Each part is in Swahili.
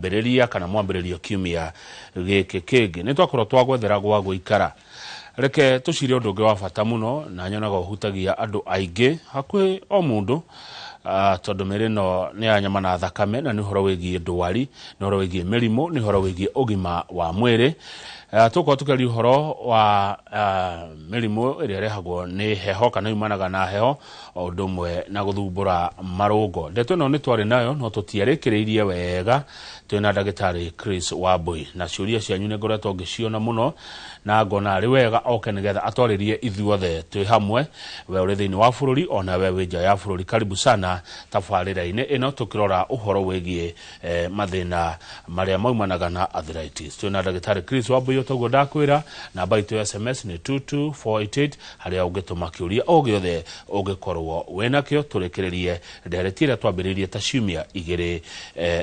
bereria kana mwambĩrĩrio kiumia gĩkĩ kĩngĩ nĩ twakorwo twagwethera gwa gũikara reke tucire ũndũ ũngĩ wa bata mũno na nyonaga ũhutagia andũ aingĩ hakuhĩ o mũndũ tondũ mĩrĩno nĩ anyama na thakame na nĩ ũhoro wĩgiĩ ndwari nĩ ũhoro wĩgiĩ mĩrimũ nĩ ũhoro wĩgiĩ ũgima wa mwĩrĩ tuko tukaria ũhoro wa mĩrimũ ĩrĩa ĩrehagwo nĩ heho kana yumanaga na heho o ũndũ ũmwe na gũthumbũra marũngo ndeto ĩno nĩ twarĩ nayo no tũtiarĩkĩrĩirie wega twĩna ndagĩtarĩ Chris Wambui na ciũria cianyu nĩ ngoretwo ngĩciona mũno na ngona arĩ wega oke nĩgetha atwarĩrie ithuothe twĩ hamwe we ũrĩ thĩinĩ wa bũrũri ona we wĩ nja ya bũrũri karibu sana tabarĩra-inĩ ĩno tũkĩrora ũhoro wĩgiĩ mathĩna marĩa maumanaga na arthritis twĩna ndagĩtarĩ Chris Wambui toguo ndakwĩra namba itũ ya SMS nĩ 22488 harĩa ũngĩtũma kĩũria o gĩothe ũngĩkorwo wĩnakĩo tũrĩkĩrĩrie ndereti ĩrĩa twambĩrĩirie ta ciumia igĩrĩ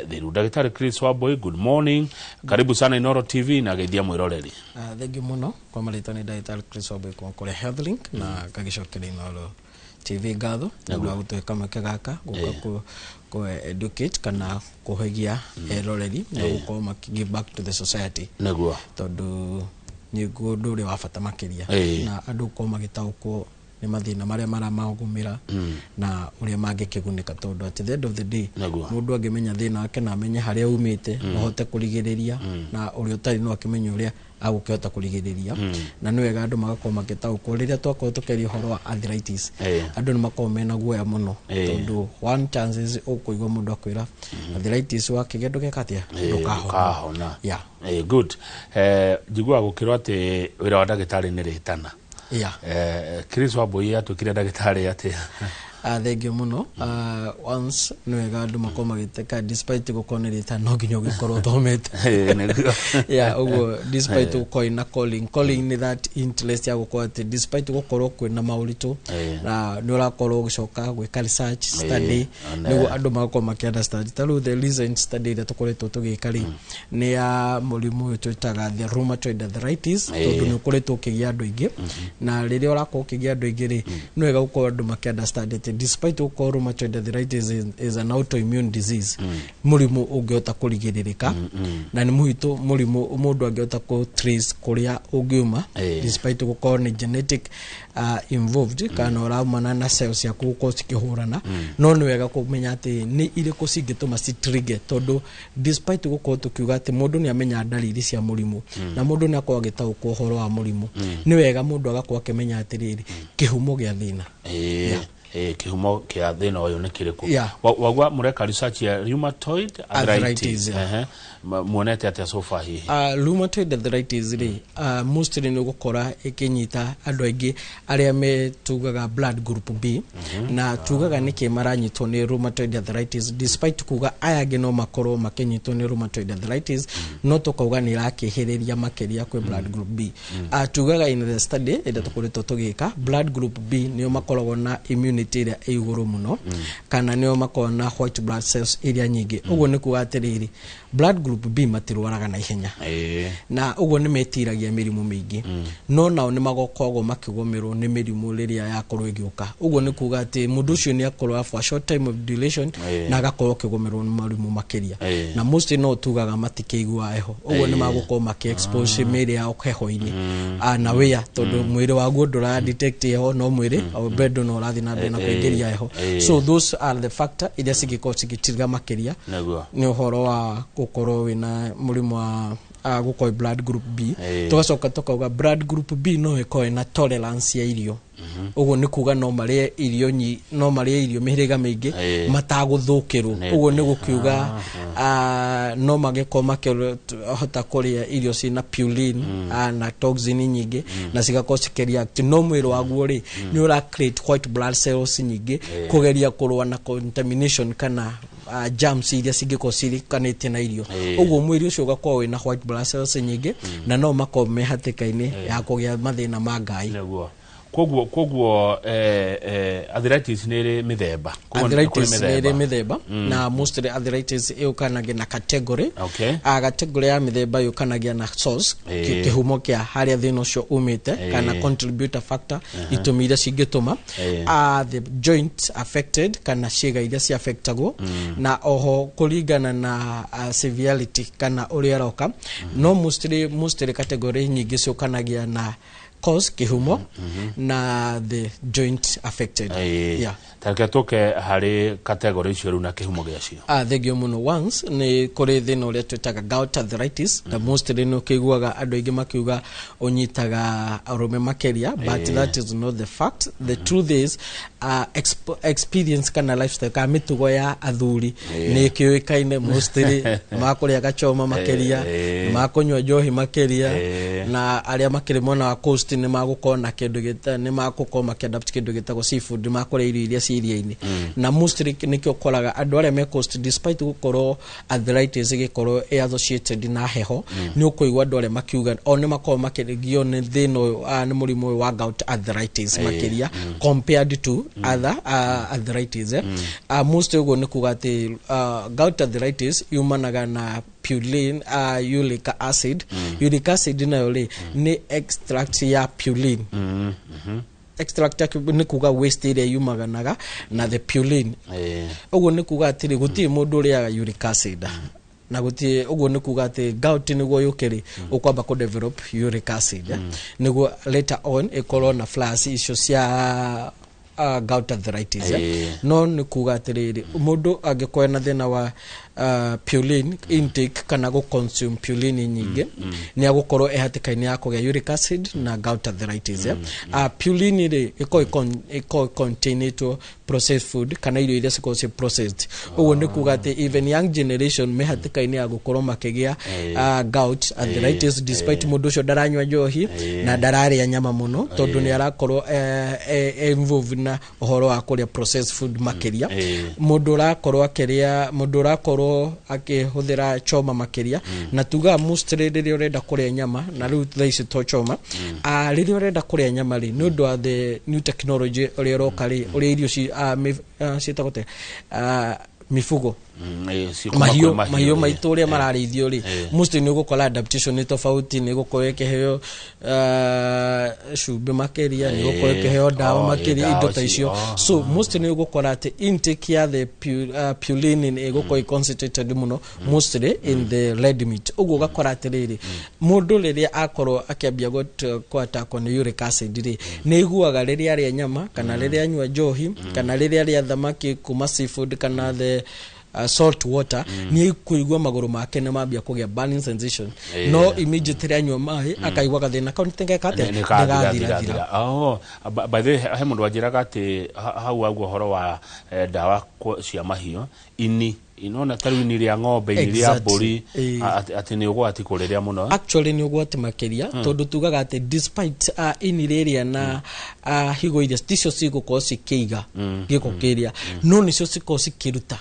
thiru ndagĩtarĩ Chris Wambui good morning karibu sana Inoro TV na geithia mwĩroreri thank you muno kwa marĩtwa nĩ ndagĩtarĩ Chris Wambui kũrĩa HealthLink na ngagĩcokeria Inoro TV ngatho nĩguo gũtwĩka mweke gaka gũka educate kana kũhegia eroreri na gũkorwo give back to the society nĩguo tondũ nĩ ũndũ ũrĩa wa bata makĩria na andũ gũkorwo magĩtaũkwo nĩ mathĩna marĩa maramagũmĩra na ũrĩa mangĩkĩgunĩka tondũ at the end of the day mũndũ angĩmenya thĩna wake na amenye harĩa umĩte ahote kũrigĩrĩria na ũrĩa ũtarĩ no akĩmenye ũrĩa agũkĩhota kũrigĩrĩria na nĩ wega andũ magakorwo magĩtaũkwo rĩrĩa twakorwo tũkĩaria ũhoro wa arthritis andũ nĩ makoragwo mena guoya mũno tondũ one chances ũkũigua mũndũ akwĩra arthritis wakĩgĩa ndũgeka atĩa ndũkahona good njiguaga gũkĩrwo atĩ wĩra wa ndagĩtarĩ nĩ rĩtana Chris Wambui atuĩkire ndagĩtarĩ atĩa thank you muno once nĩ wega andũ makorwo magĩteka despite gũkorwo nĩ rĩtana no nginya ũgĩkorwo thomete ũguo despite gũkorwo na calling nĩ that interest ya gũkorwo atĩ despite gũkorwo kwĩna maũritũ na nĩ ũrakorwo ũgĩcoka gwĩka research study nĩguo andũ magakorwo makĩ-understand ta rĩu the recent study ĩrĩa tũkoretwo tũgĩka rĩ nĩ ya mũrimũ ũyũ twĩtaga the rheumatoid arthritis tondũ nĩ ũkoretwo ũkĩgia andũ aingĩ na rĩrĩa ũrakorwo ũkĩgia andũ aingĩ rĩ nĩ wega gũkorwo andũ makĩ-understand despite gũkorwo rheumatoid arthritis is an autoimmune disease mũrimũ ũngĩhota kũrigĩrĩrĩka na nĩ mũrimũ mũndũ angĩhota kũ trace kũrĩa ũngiuma despite gũkorwo nĩ genetic involved kana ũraumana na cells ciaku gũkorwo cikĩhũrana no nĩ wega kũmenya atĩ nĩ irĩkũ cingĩtũma citrige tondũ despite gũkorwo tũkiuga atĩ mũndũ nĩ amenya ndariri cia mũrimũ na mũndũ nĩ akorwo agĩtaũkwo ũhoro wa mũrimũ nĩ wega mũndũ agakorwo akĩmenya atĩrĩrĩ kĩhumo gĩa thĩna kihumo kia thĩna ũyũ nĩ kĩrĩkũ wagwa mũreka research ya rheumatoid arthritis muonete atĩa so far hihi rheumatoid arthritis rĩ mostly nĩ gũkora ĩkĩnyita andũ aingĩ arĩa metugaga blood group B na tugaga nĩkĩ maranyitwo nĩ rheumatoid arthritis despite kuga aya angĩ no makorwo makĩnyitwo nĩ rheumatoid arthritis no tũkauga nĩ irakĩhĩrĩria makĩria kwĩ blood group B tugaga in the study ĩrĩa tũkoretwo tũgĩka blood group B nĩo makoragwo na immunity ĩrĩa ĩ igũrũ mũno kana nĩo makoragwo na white blood cells iria nyingĩ ũguo nĩ kuga atĩrĩrĩ blood group B matirwaraga na ihenya na ũguo nĩ metiragia mĩrimũ mĩingĩ no nao nĩ magokoragwo makĩgũmĩrwo nĩ mĩrimũ rĩrĩa yakorwo ĩgĩũka ũguo nĩ kuga atĩ mũndũ ũcio nĩ akorwo for a short time of duration na agakorwo akĩgũmĩrwo nĩ marimũ makĩria na mostly no tugaga matikĩigua heho ũguo nĩ magũkorwo makĩ-expose mĩĩrĩ yao heho-inĩ na wĩa tondũ mwĩrĩ waguo ndũra detect heho no mwĩrĩ bado no ũrathiĩ na mbere na kũingĩria heho so those are the factor iria cingĩkorwo cigĩtiriga makĩria nĩ ũhoro wa gũkorwo wĩna mũrimũ wa gũkorwo blood group B tugacoka tukauga blood group B no ĩkorwo na tolerance ya irio ũguo nĩ kuga no marĩe irio mĩhĩrĩga mĩingĩ matagũthũkĩrwo ũguo nĩ gũkiuga no magĩkorwo makĩhota kũrĩa irio ciĩna purine na toxin nyingĩ na cigakorwo cikĩreact no mwĩrĩ waguo rĩ nĩ ũra create white blood cells nyingĩ kũgeria kũrũa na contamination kana germs iria cingĩkorwo cirikanĩtie na irio ũguo mwĩrĩ ũcio ũgakorwo wĩna white blood cells nyingĩ na no makorwo me hatĩka-inĩ ya kũgĩa mathĩna ma ngai koguo arthritis nere mithemba arthritis nere mithemba na mostly arthritis yukanagia na category category ya mithemba yukanagia na source kihumo kia haria thina ucio umite kana contributor factor itumire cingituma the joint affected kana ciega iria ci affectagwo na oho kuringana na severity kana uria roka no mostly category nyingi ciukanagia na cause kihumo na the joint affected tareke toke hari category icio ru na kihumo giacio thegio muno once ni kuri thina uria twitaga gout arthritis the mostly no kiguaga andu aingi makiuga unyitaga arume makeria but that is not the fact the truth is experience kana lifestyle ka mitugo ya athuri ni kiuikaine mostly makuria gachoma makeria makunywa njohi makeria na aria makiri mona wa coast ni magukona kindu gita ni maguko makadapt kindu gitagwo seafood makuria irio iria ciria-ini na mostly nikio koraga andu aria me coast despite gukorwo arthritis gikorwo associated na heho ni ukuigwa andu aria makiuga o ni makorwo makirigio ni thino ni murimu wa gout arthritis makeria compared to other arthritis mostly ugo ni kuga ati gout arthritis yumanaga na purine uric acid uric acid nayo ni extract ya purine extract ni kuga waste ire yumaganaga na the purine ugo ni kuga ati guti mundu ria uric acid na guti ugo ni kuga ati gout ni go yukiri ukwamba ko develop uric acid nigo later on ikorwo na flash issue cia gout arthritis no ni kuga atiriri mundu angikoya na thina wa purine intake kana go consume purine nyingi ni agukorwo ehatikaini ya kugia uric acid na gout arthritis purine ri iko contain to processed food kana irio iria ciko processed ugo ni kuga ati even young generation mehatikaini ya gukorwo makigia gout arthritis despite mundu ucio daranywa njohi na dararia nyama muno tondu ni arakorwo involved na uhoro wa kuria processed food makeria mundu rakorwo akihuthira choma makeria na tuga mostly riria urenda kuria nyama na riu thaici to choma riria urenda kuria nyama ri nundu wa the new technology uria roka ri uria irio citagote mifugo mahiũ maitũ ũrĩa mararĩithio rĩ mostly nĩ ũgũkora adaptation nĩ tofauti nĩ ũgũkorwo ĩkĩheo cumbĩ makĩria nĩ ũgũkorwo ĩkĩheo ndawa makĩria indo ta icio so mostly nĩ ũgũkora atĩ intake ya the purine nĩ ĩgũkorwo concentrated mũno mostly in the red meat ũguo ũgakora atĩrĩrĩ mũndũ rĩrĩa akorwo akĩambia gũatakwo nĩ uric acid rĩ nĩ iguaga rĩrĩa arĩa nyama kana rĩrĩa anyua njohi kana rĩrĩa arĩa thamaki kuma seafood kana the salt water ni kuigwa maguru make ne mabia kugia burning sensation no immediately anywa mai akaigwa gathina kauntinga kate ndagathira by the he mundu wajiraga ati hau agwo horo wa dawa cia mahio ini inona taru ni ria ng'ombe ni ria mburi ati ni ugwati kuriria muno actually ni ugwati makeria tondu tugaga ati despite ini riria na higo iria sticio cigukorwo cikiiga giko kiria no nicio cikorwo cikiruta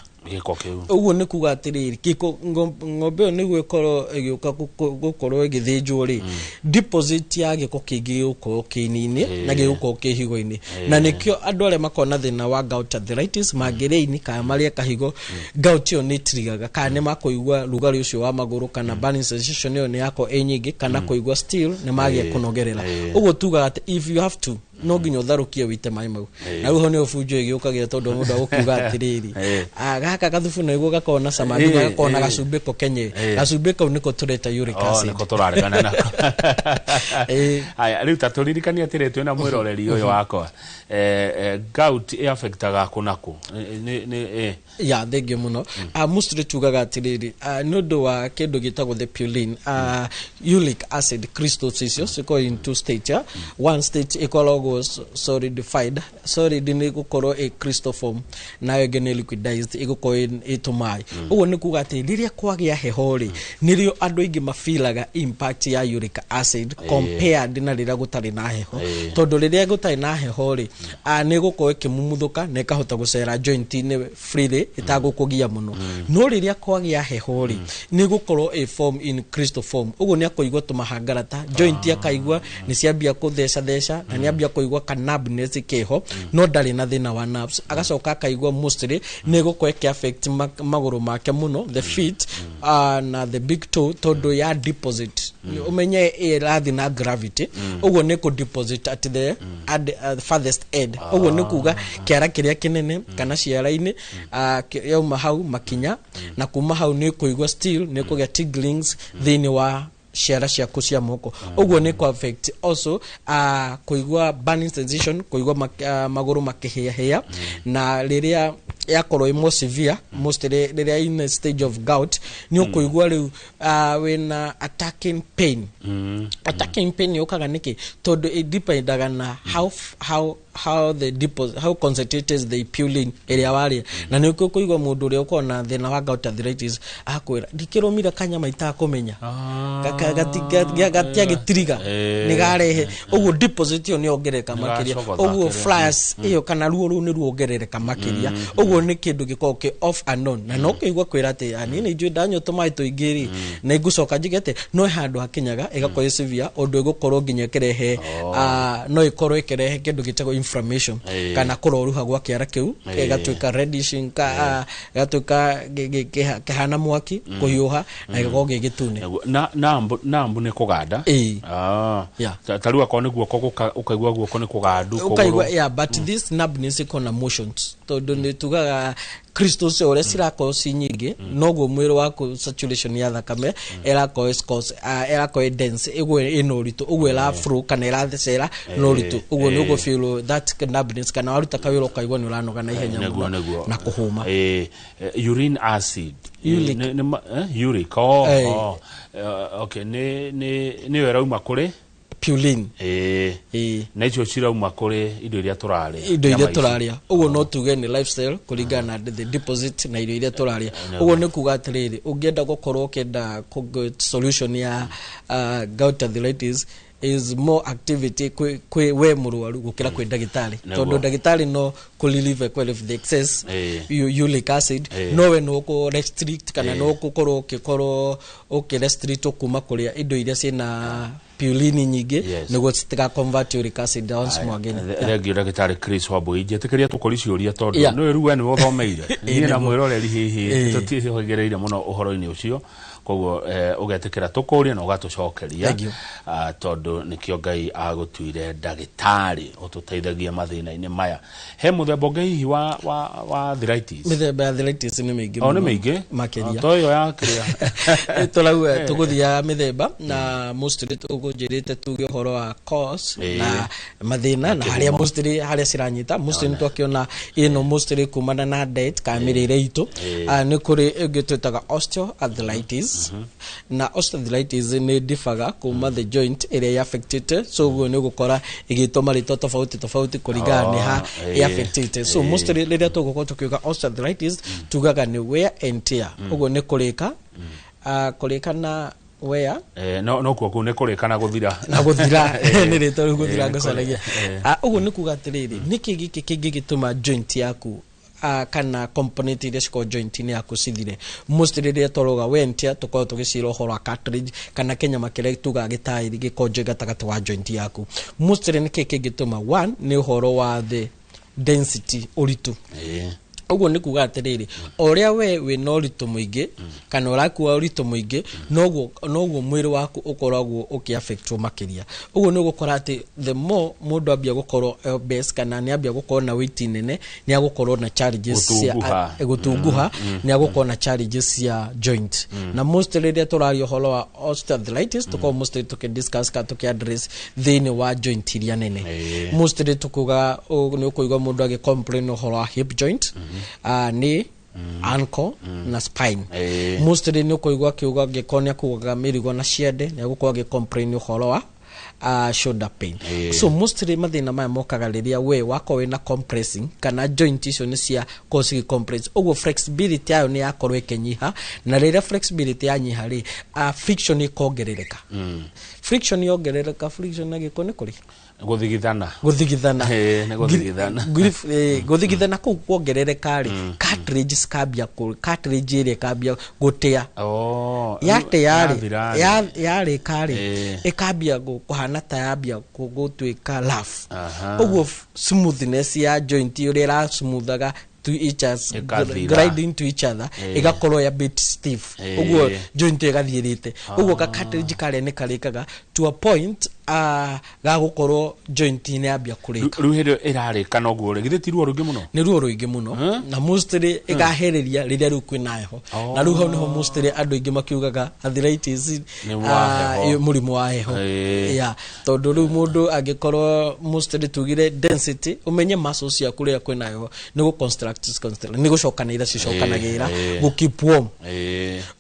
uguo ni kuga atiriri kiko ng'ombe ni gwikorwo igiuka gukorwo igithinjwo ri deposit ya giko kingi uko kinini na giko kihigo-ini na nikio andu aria makona thina wa gout arthritis mangireini kana maria kahigo gout yo ni trigaga kana ni makoigwa rugari ucio wa maguru kana burning sensation yo ni yako enyingi kana koigwa still ni magia kunogerera uguo tuga ati if you have to no nginya utharukie wite mai mau na ruho ni ufunjo igiukagira tondu mundu agukuga atiriri gaka gathubu na iguo gakona samani gakona gacumbiko kenye gacumbiko niko tureta uric acid niko turaregana nako aya riu taturirikania atire twina mwiroreri uyu wakwa gout affectaga kunako ya thengio muno mostly tugaga atiriri nundu wa kindu gitagwo the purine uric acid crystals icio ciko in two states one state equal solidified solid ni gukorwo a crystal form na yogene liquidized igukorwo itumai uguo ni kuga ati riria kwagia heho ri nirio andu aingi mafilaga impact ya uric acid compared na riria gutari na heho tondu riria gutari na heho ri ni gukorwo ikimumuthuka na ikahota gucera joint ni freely itagukugia muno no riria kwagia heho ri ni gukorwo a form in crystal form uguo ni akoigwa tumahangarata joint akaigwa ni ciambia kutheca theca na ni ambia kuigwa cannabis keho no ndari na thina wa nerves agacoka akaigwa mostly ni guko eke affect maguru make muno the feet na the big toe todo ya deposit umenye irathi na gravity ugo ni ku deposit at the farthest end ugo ni kuga kiara kiria kinene kana ciara-ini yauma hau makinya na kuma hau ni kuigwa still ni kugia tinglings thini wa ciara ciaku cia moko uguo ni ko affect also kuigwa burning sensation kuigwa maguru makihia na riria yakorwo imo severe mostly riria in a stage of gout ni ukuigwa riu wina attacking pain attacking pain yokaga niki todo it dependaga na how the deposit how concentrated the purine area wari na ni ukuigwa mundu uri ukona thina wa gout arthritis akwira ndikiromira kanyama itakumenya gatia gitriga ni garehe uguo deposit yo ni ongereka makiria uguo flyers iyo kana ruo ni ruongereka makiria uguo ni kindu gikoke off and on na no kuigwa kwira ati anini njui danyo tumai tuingiri na igucoka jigete no handu hakinyaga igakorwo severe undu igukorwo nginya kirehe no ikorwo ikirehe kindu gitego inflammation kana kuroruha gwa kiara kiu igatuika redishing igatuika kihana mwaki kuhiuha na igakorwo gigitune nambu ni kuganda tariu akon ni guoko ukaigwa guoko ni kugandu ukaigwa but this numbness ikona motions tondu ni tugaga crystals ore cirako cinyingi noguo mwiri waku saturation ya thakame erako cause erako dense igwe inoritu ugwe la flow kana irathecera noritu ugwe ni ugo feel that numbness kana waruta kawiro kaigwa ni uranoga na ihenya na kuhuma urine acid uric okay ni werauma kuri purine na icio cirauma kuri indo iria turaria uguo no tuge ni lifestyle kuringana na the deposit na indo iria turaria uguo ni kuga atiriri ungienda gukorwo kenda solution ya gout arthritis is more activity kwe we murwaru gukira kwe ndagitari tondu ndagitari no kulilive kwele the excess uric acid no we no ko restrict kana no kukorwo restrict kuma kuria indo iria cina purine nyingi niguo citiga convert uric acid down again regi ndagitari Chris Wambui njetikiria tukori ciuria tondu no ruwe ni uthomeire ni na mwiroreri hihi tutihogereire muno uhoro-ini ucio koguo ugetikira tukuria na ugatucokeria tondu nikio Ngai agutuire ndagitari ututeithagia mathina-ini maya he muthemba ngai wa arthritis mithemba arthritis ni mingi ni mingi makiria toyo ya kiria tolawe tuguthia mithemba na mostly tugujirite tuge horo wa cause na mathina na haria mostly haria ciranyita mostly twakiona ino mostly kumana na diet kamirire itu ni kuri igitutaga osteoarthritis na osteoarthritis ni diffaga kuma the joint area affected so go ni gukora igitoma rito tofauti kuringana ni ha affected so mostly rĩrĩa tũgũkorwo tũkiuga osteoarthritis tugaga ni wear and tear ugo ni kurika na wear no kuo ni kurika na guthira ni rito guthira ngocaragia ugo ni kuga atiriri niki giki kingi gituma joint yaku kana component iria ciko joint ni yaku cithire mostly rĩrĩa toroga wentia tukorwo tugicira uhoro wa cartilage kana kenyama kĩrĩa tuga gĩtairi gĩkonje gatagati wa joint yaku mostly niki kingituma one ni uhoro wa the density uritu uguo ni kuga atiriri oria we no ritu muingi kana urakuwa uritu muingi noguo mwiri waku ukoragwo ukiaffectwo makiria uguo ni gukora ati the more mundu ambia gukorwo obese kana ni ambia gukorwo na weight nene ni agukorwo na challenges cia gutunguha ni agukorwo na challenges cia joint na mostly rĩrĩa tũrario holo wa osteoarthritis tuko mostly tukidiscuss ka tukiaddress thĩinĩ wa joint iria nene mostly tukuga ni ukuigwa mundu agicomplain holo wa hip joint ni ankle na spine mostly ni kuigwa kiuga gikonia kuga mirigo na ciende ni gukwa gicomplain uhoro wa shoulder pain so mostly mathina maya mokaga riria we wako we na compressing kana joint icio ni cia cause compress ugo flexibility ayo ni yakorwo ikinyiha na riria flexibility yanyiha ri friction ikongerereka friction yongerereka friction na gikoni kuri guthigithana guthigithana guthigithana kuu kuongerereka ri cartridge skambia cartridge ire kambia gutia yate yari kari ikambia kuhana ta yambia gutwika rough uguo smoothness ya joint ire ra smoothaga to each other grinding to each other igakorwo ya bit stiff uguo joint igathirite uguo ka cartridge kare ne karikaga to a point ga gukorwo joint ne ambia kurika riu hero irarika no guo githiti ruo rungi muno ni ruo rungi muno na mostly igahereria riria ru kwina heho na ru ho niho mostly andu ingi makiugaga arthritis murimu wa heho ya tondu ru mundu agikorwo mostly tugire density umenye muscles ya kuria kwina heho ni gu construct ni gucokanira cicokanagira gu keep warm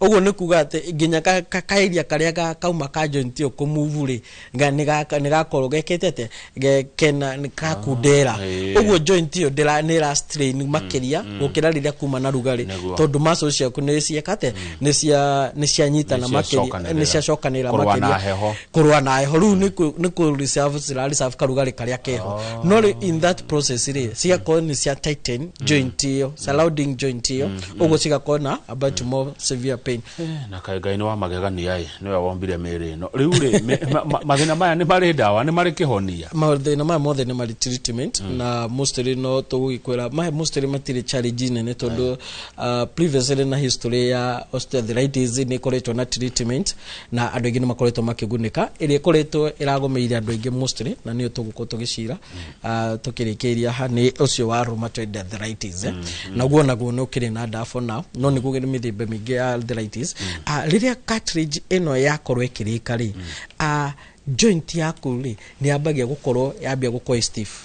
uguo ni kuga ati nginya kairia karia kauma ka joint yo kumove ri niga korwo geketete gekena nikakundera uguo joint yo ndira nira strain makiria gukira riria kuma na rugari tondu muscles ciaku ni ciekate ni cia nyita na makiria ni cia cokanira makiria kurwa na heho ru ni ku reserve karugari karia keho no in that process ri cia ko ni cia tighten joint yo surrounding joint yo uguo cigakona na about more severe pain na kai no magegania ai niwe wombire mere no riu ri mathina maya ni mari dawa ni mari kihonia mathina maya mothe ni mari treatment na mostly no tugikwira mostly matire challenge nene tondu previously na history ya osteoarthritis ni koretwo na treatment na andu ingi ni makoretwo makigunika iri koretwo iragomeire andu ingi mostly na ni tuguko tugicira tukirikiria ha ni ucio wa rheumatoid arthritis na guo no kiri na dafo na no ni gugire mithemba mingi ya arthritis riria cartridge eno yakorwo ikirika ri joint yaku ri ni ambagia gukorwo yambia gukorwo stiff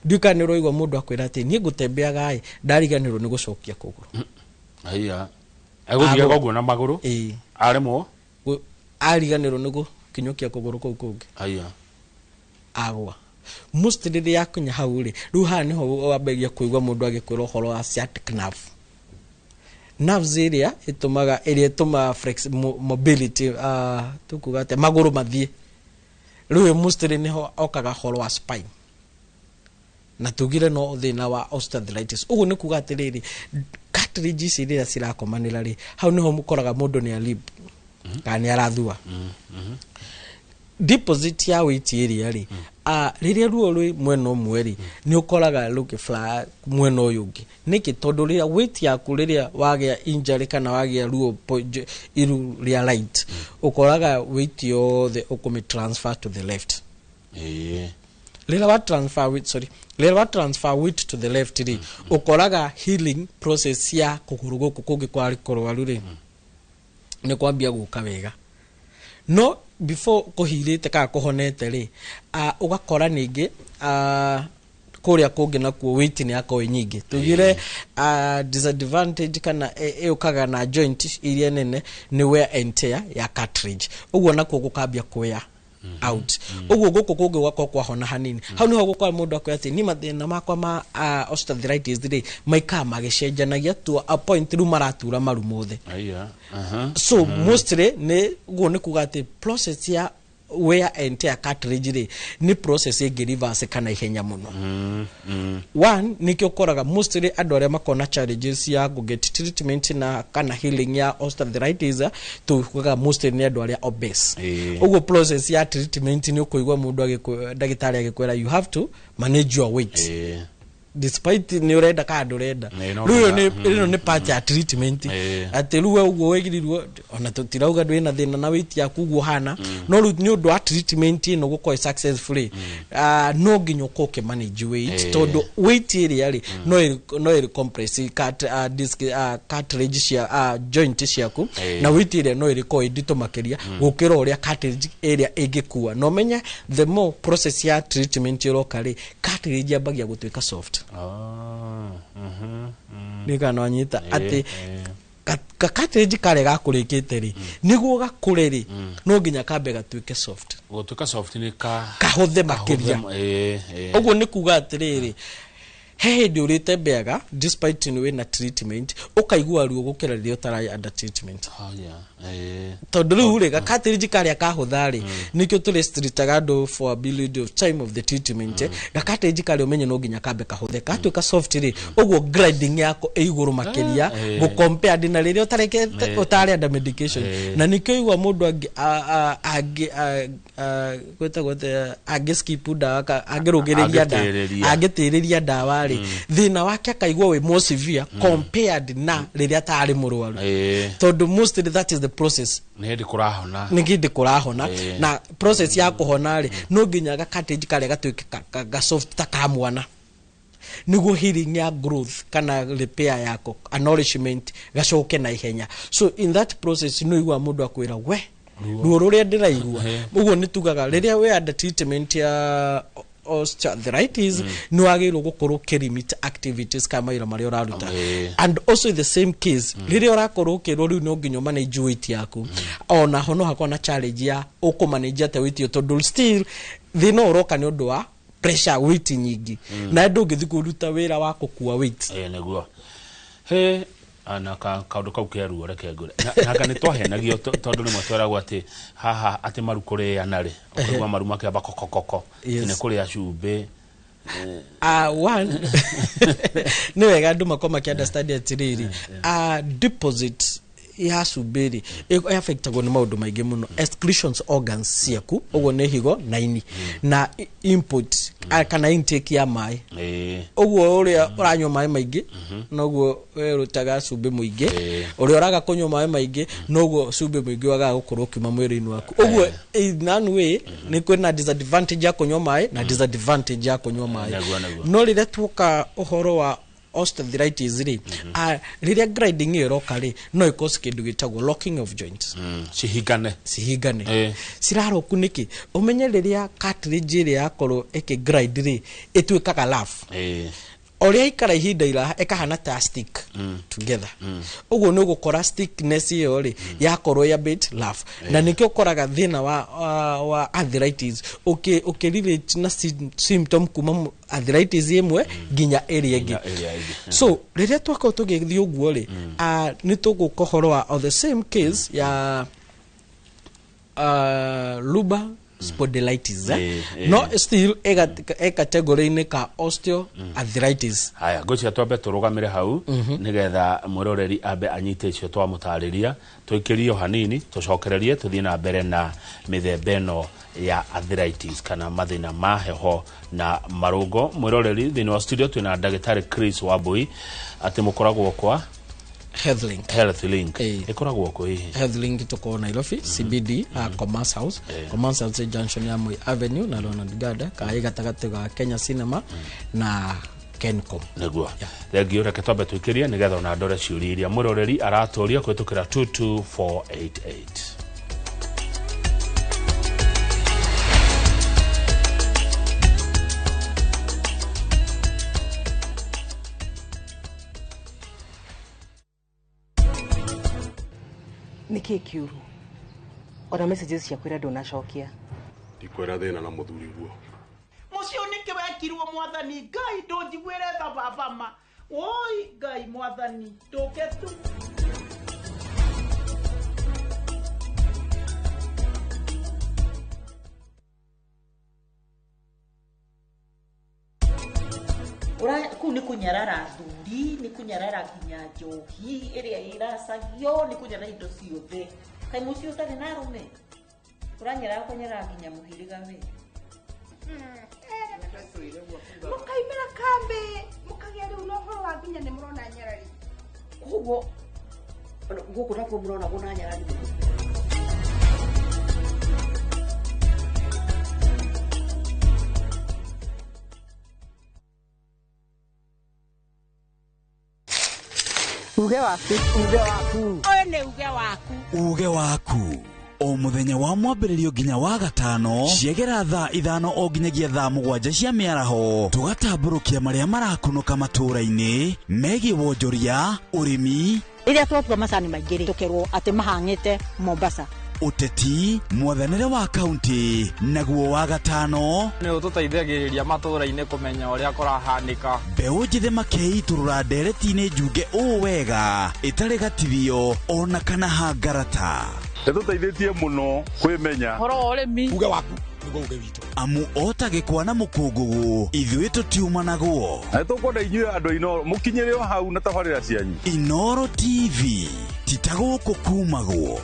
ndukanirwo igwa mundu akwira ati ni gutembeaga ai ndariganirwo ni gucokia kuguru aiya aguthia goguo na maguru aremwo ariganirwo ni gukinyukia kuguru kuu kungi aiya agwa mostly ri yakunya hau ri ru ha niho wambagia kuigwa mundu agikwirwo horo wa sciatic nerve nerves area itumaga area tuma flex mobility tukugate maguru mathie riu mostly niho okaga horo wa spine na tugire no thina wa osteoarthritis ugu ni kuga atiriri cartridges iria cirakomanira ri hau niho mukoraga mundu ni alib kana arathua deposit ya weight area ri riria ruo rwi mwena umwe ri ni ukoraga ruki fly mwena uyu ungi niki tondu riria weight yaku riria wagia injury kana wagia ruo iru ria right ukoraga weight yothe ukumi transfer to the left riria wa transfer weight to the left ri ukoraga healing process ya kuguru guku kungi kwari korwaru ri ni kwambia guka wega no before kuhirite ka kuhonete ri ugakora ningi kuria kungi na kuo weight ni yako nyingi tugire disadvantage kana eukaga na joint iria nene ni wear and tear ya cartridge uguo nakuo gukambia kuya out uguo guku kungi gwako kwa hona hanini hau niho gukwa mundu akwati ni mathina makwa ma osteoarthritis ri maika magicenjanagia to a point ru maratura maru mothe aiya so mostly ne go ne kugate process ya wear and tear cartridge ri ni process igi reverse kana ihenya muno one nikyo koraga mostly andu aria makona challenges ya go get treatment na kana healing ya osteoarthritis to kuga mostly ni andu aria obese ugo process ya treatment ni ukuigwa mundu dagitari agikwera you have to manage your weight despite ni urenda ka ndurenda ruyo ni part ya treatment ati ruwe ugo wegirirwo ona tutirauga ndwina thina na weight yaku ugo hana no ru ni undu wa treatment no gukoi successfully no ginyo koke manage weight todo weight area ri no iri compress disc cartridge cia joint ciaku na weight area no iri koi dito makeria gukira uria cartridge area igikua no menya the more process ya treatment irokari cartridge abagia gutwika soft nika no anyita ati cartridge kare gakurikite ri niguo gakure ri no nginya kambe gatwike soft gutuka soft ni kahuthe makiria uguo ni kuga atiriri he ndi urite beaga despite ni wina treatment ukaigua ruo gukira rio tarai under treatment tondu riu ri gakatiriji karia kahuthari nikyo tuli stritaga ndo for ability of time of the treatment gakatiriji karia umenye no nginya kambe kahuthe katuika soft ri uguo grinding yako iguru makiria go compare na riria utarekete utari under medication na nikyo igua mundu agi skip dawa agitiriria dawa ri thina wake akaigua we more severe compared na riria tari murwaru tondu mostly that is the process nigindi kurahona na process ya kuhona ri no nginya gakatage kare gatuike ga soft ta kamwana niguo healing ya growth kana repair yako a nourishment gacoke na ihenya so in that process no igua mundu akwira we ruo ruria ndiraigua uguo nitugaga riria we under treatment ya osteoarthritis no agirwo gukorwo limit activities kama ira maria uraruta and also in the same case riria urakorwo ukirwo riu no nginyo manage weight yaku ona hono hakona challenge ya ukumanage ta weight yo tondu still thina uroka ni undu wa pressure weight nyingi na ndungithi kuruta wira wa kukua weight neguo ana kaundu kau keru reke ngure naka ni twahenagio tondu ni mwatwaragwo ati haha ati marukuri anari okwa maru make abakokoko ine kuri acumbe one ni wega ndu makoma ki understand atiriri deposit ya subiri affect go ni maundu maingi muno excretions organs ciaku ugo ne higo na ini na input kana intake ya mai ugo uria uranywa mai maingi noguo werutaga cumbi muingi uria uraga kunywa mai maingi noguo cumbi muingi waga gukorwo kiuma mwiri-ini waku ugo in one way ni kwina disadvantage ya kunywa mai na disadvantage ya kunywa mai no riria tuka uhoro wa osteoarthritis ri riria grinding iroka ri no ikosi kindu gitagwo locking of joints cihingane ciraroku niki umenye riria cartilage ri yakorwo grind ri itwikaga laugh oria ikara ihinda ira ekahana ta stick together uguo no gukora stickness iyo ri yakorwo ya bit laugh na nikyo koraga thina wa arthritis relate na symptom kuma arthritis imwe ginya area ingi so riria twako tugithi uguo ri ni tugukohorwa of the same case ya lumbar spondylitis no still a category ni ka osteoarthritis haya gocia twambe turugamire hau nigetha muroreri ambe anyite icio twamutariria twikirio hanini tucokererie tuthie na mbere na mithemba ino ya arthritis kana mathina ma heho na marungo muroreri thini wa studio twina ndagitari Chris Wambui ati mukoragwo kwa Health Link ikoragwo ko Health Link tuko Nairobi CBD Commerce House junction ya Moi Avenue na Ronald Gada kai gatagati ga Kenya Cinema na Kencom neguo thengio reke twambe twikirie nigetha ona ndore ciuriria muroreri aratoria kwetukira 22488 niki kiuru ona messages cia kwira ndona cokia ndikwera thina na muthuri guo mucio niki wekirwo mwathani ngai ndunjigwire tha baba ma oi ngai mwathani nduketu ura ku ni kunyarara thuri ni kunyarara kinya njohi iria iracagio ni kunyarara indo ciothe kai mucio tari na rume uranyara kunyarara kinya muhiriga we mukaimira kambe mukagia riu no horo wa kinya ni murona nyarari kugo guku nako murona guna nyarari uge waku oyo ne uge waku o muthenya wa mwambiririo ginya wa gatano ciegera thaa 5 o ginyagia thaa 7 cia miaraho tugatamburukia maria marakunuka matura-ini megie wonjoria urimi iria twatua macani maingiri tukerwo ati mahangite Mombasa uteti mwathanire wa kaunti naguo wa gatano ni ututaithagiriria matura-ini kumenya uria kurahanika mbeu njithe makei turura ndereti-ini njunge wega itari gatithio ona kana hangarata tutaithetie muno kwimenya horo urimi uge waku niguo uge witu amu otagikwa na mukungugu ithuĩ tũtiuma naguo tukwenda inyuĩ andũ Inoro mukinyĩre o hau na tabarĩra cianyu Inoro TV titagũkũ kumagwo.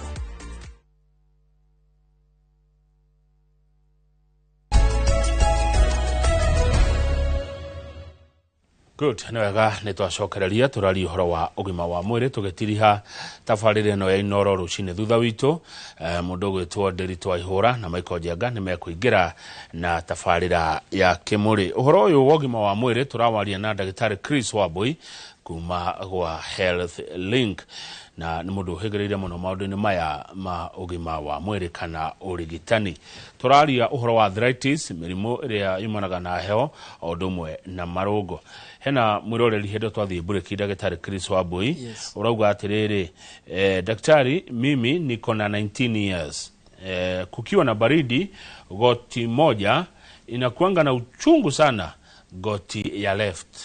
Good, na wega nĩ twacokereria tũrari ũhoro wa ũgima wa mwĩrĩ tũgĩtiriha tabarĩra ĩno ya Inoro rũcinĩ thutha witũ mũndũ ũgwĩtwo Nderitu Waihũra na Michael Njenga nĩ mekũingĩra na tabarĩra ya kĩmũrĩ. Ũhoro ũyũ wa ũgima wa mwĩrĩ tũrawaria na ndagĩtarĩ Chris Wambui kuma gwa Health Link na nĩ mũndũ ũhĩgĩrĩire mũno maũndũ-inĩ maya ma ũgima wa mwĩrĩ kana ũrigitani. Tũraria ũhoro wa arthritis, mĩrimũ ĩrĩa yumanaga na heho o ũndũ ũmwe na marũngo. Hena mwiroreri hendo twathiĩ bureki daktari Chris Wambui urauga atiriri daktari mimi niko na 19 years kukiwa na baridi goti moja inakuanga na uchungu sana goti ya left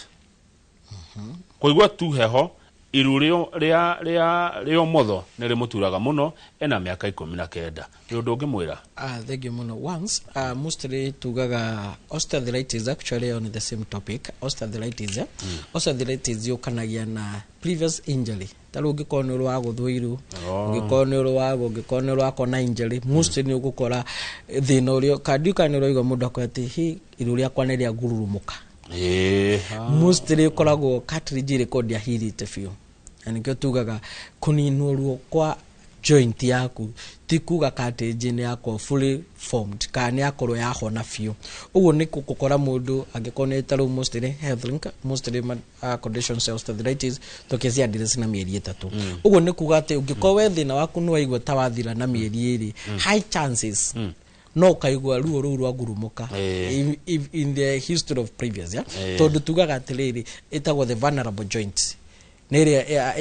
kuigua tu heho iru rio motho nere muturaga muno ena miaka 19 ni undu ngimwira thank you muno once mostly tugaga osteoarthritis actually on the same topic osteoarthritis osteoarthritis yokanagia na previous injury taru ngikona ro aguthwiru ngikona ro wago ngikona ro akona injury mostly ni ugukora thina urio kadika ro igo mundu akwati hi iru ria kwaneria ngururumuka mostly koragwo cartilage record ya hirite fio anikyo tugaga kuninwo ruo kwa joint yaku tikuga cartilage ni yako fully formed kana yakoro yahona fio ugo ni kukora mundu angikoneta ru mostly Health Link mostly conditions osteoarthritis tokezia address na mieri 3 ugo ni kuga ati ungikowe thina waku no waigwa tawathira na mieri 2 high chances no kaigwa ruo rwa ngurumuka in the history of previous tondu tugaga atiriri itagwo the vulnerable joints nere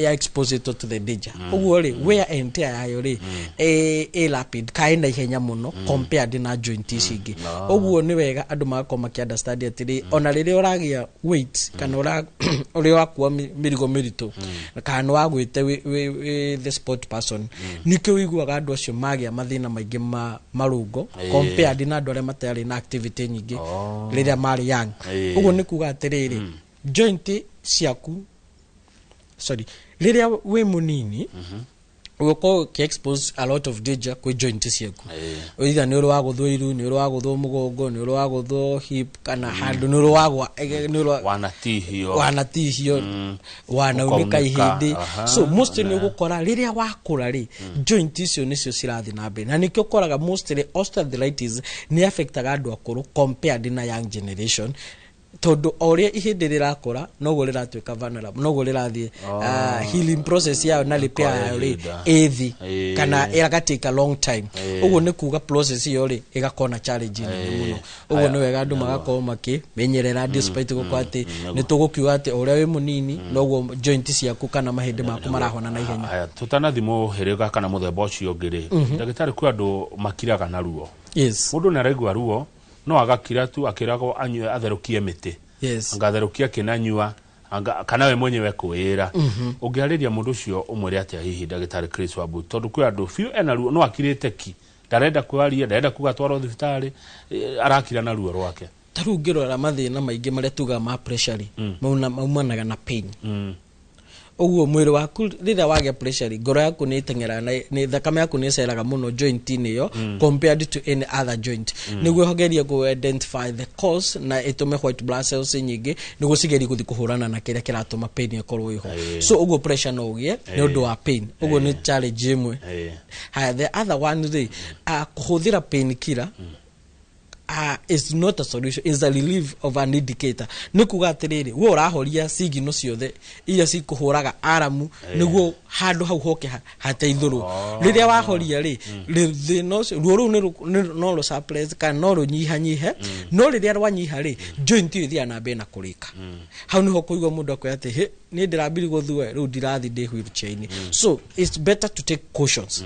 ya exposed to the danger uguo ri where entire ayo ri rapid kaina ihenya muno compared na joint icingi uguo ni wega andu makoma ki understand atiri ona riri uragia weight kana uri wakua mirigo miritu kana wagwite the sport person nikyo wiguaga andu acio magia mathina maingi marungo compared na andu aria matari na activity nyingi riria mari young uguo ni kuga atiriri joint ciaku liria we munini uko ke expose a lot of danger kwa joint ciaku either ni ro waguthwo iru ni ro waguthwo mugongo ni ro waguthwo hip kana handu ni ro wagwa ni ro wanatihio wanaunika ihindi so mostly ni gukora liria wakura ri joint icio nicio cirathi na mbere na nikyo koraga mostly osteoarthritis ni affectaga andu akuru compared na young generation todo oria ihindi rirakora nogo riratweka vulnerable nogo rirathie healing process yao na repair yao ri ethi kana iragatika long time ugo ni kuga process yo ri igakona challenge muno ugo ni wega andu magakoma maki menyerera despite gukwati ni tugukiuga ati oria we munini nogo joint ciaku kana mahindi maku marahona na ihenya tutanathimo hiriga kana muthemba ucio ngiri ndagitari ku andu makiraga na ruo mundu na raigwa ruo no agakira tu akirago anywe atherukie miti angatherukia kinanyua kana we mwenyewe kuira ungiariria mundu ucio umwire ati hihi ndagitari Chris Wambui tondu kwi andu fiu ena ruo no akirite ki ndarenda kwaria ndarenda kugatwara thibitari arakira na ruo rwake tarungirora mathina maingi maria tuga ma pressure maumanaga na pain uguo mwiri waku rira wage pressure ngoro yaku ni tengera ni thakame yaku ni ceraga muno joint niyo compared to any other joint niguo hogeria go identify the cause na itume white blood cells nyingi niguo cigeri guthi kuhurana na kiria kiratuma pain ikorwo iho so uguo pressure no ugie ni undu wa pain uguo ni challenge imwe the other one the kuhuthira pain killer is not a solution, is a relief of an indicator. Nikuga atiriri we urahoria signal ciothe iria cikuhuraga aramu niguo handu hau hoke hateithuru riria wahoria ri thino ruo no ro suppress kana no ro nyihanyihe no riria rwanyiha ri joint ithia na bena kurika hau niho kuigwa mundu akoya ati he ni ndirambiri guthue riu ndirathi ndi wheelchair so it's better to take cautions